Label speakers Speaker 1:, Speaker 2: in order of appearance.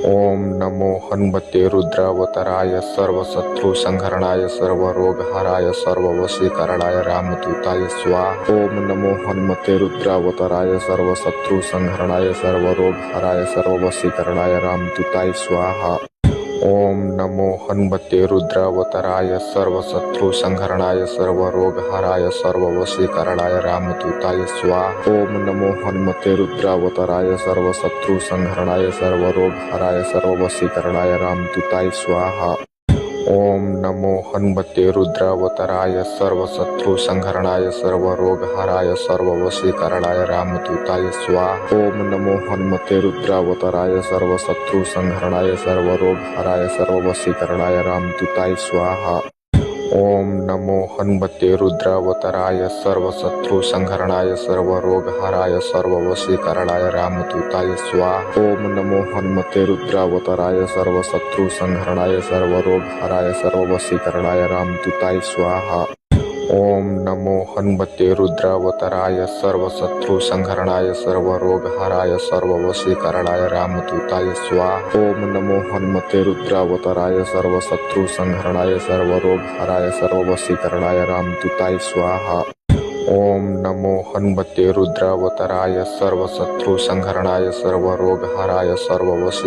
Speaker 1: ओम नमो हनुमते रुद्रावताराय सर्वशत्रुसंहरणाय सर्वरोगहराय सर्ववशीकरणाय रामदूताय स्वाहा। ओम नमो हनुमते रुद्रावताराय सर्वशत्रुसंहरणाय सर्वरोगहराय सर्ववशीकरणाय रामदूताय स्वाहा। ओम नमो हनुमते रुद्रावताराय सर्वशत्रुसंहरणाय सर्वरोगहराय सर्ववशीकरणाय रामदूताय स्वाहा। ओम नमो हनुमते रुद्रावताराय सर्वशत्रुसंहरणाय सर्वरोगहराय सर्ववशीकरणाय रामदूताय स्वाहा। ओम नमो हनुमते रुद्रावताराय सर्वशत्रुसंहरणाय सर्वरोगहराय सर्ववशीकरणाय रामदूताय स्वाहा। ओम नमो हनुमते रुद्रावताराय सर्वशत्रुसंहरणाय सर्वरोगहराय सर्ववशीकरणाय रामदूताय स्वाहा। ओम नमो हनुमते रुद्रावताराय सर्वशत्रुसंहरणाय सर्वरोगहराय सर्ववशीकरणाय रामदूताय स्वाहा। ओम नमो हनुमते रुद्रावताराय सर्वशत्रुसंहरणाय सर्वरोगहराय सर्ववशीकरणाय रामदूताय स्वाहा। ओम नमो हनुमते रुद्रावताराय सर्वशत्रुसंहरणाय सर्वरोगहराय सर्ववशीकरणाय रामदूताय स्वाहा। ओम नमो हनुमते रुद्रावताराय सर्वशत्रुसंहरणाय सर्वरोगहराय सर्ववशीकरणाय रामदूताय स्वाहा। ओम नमो हनुमते रुद्रावताराय सर्वशत्रुसंहरणाय सर्वरोगहराय सर्ववशी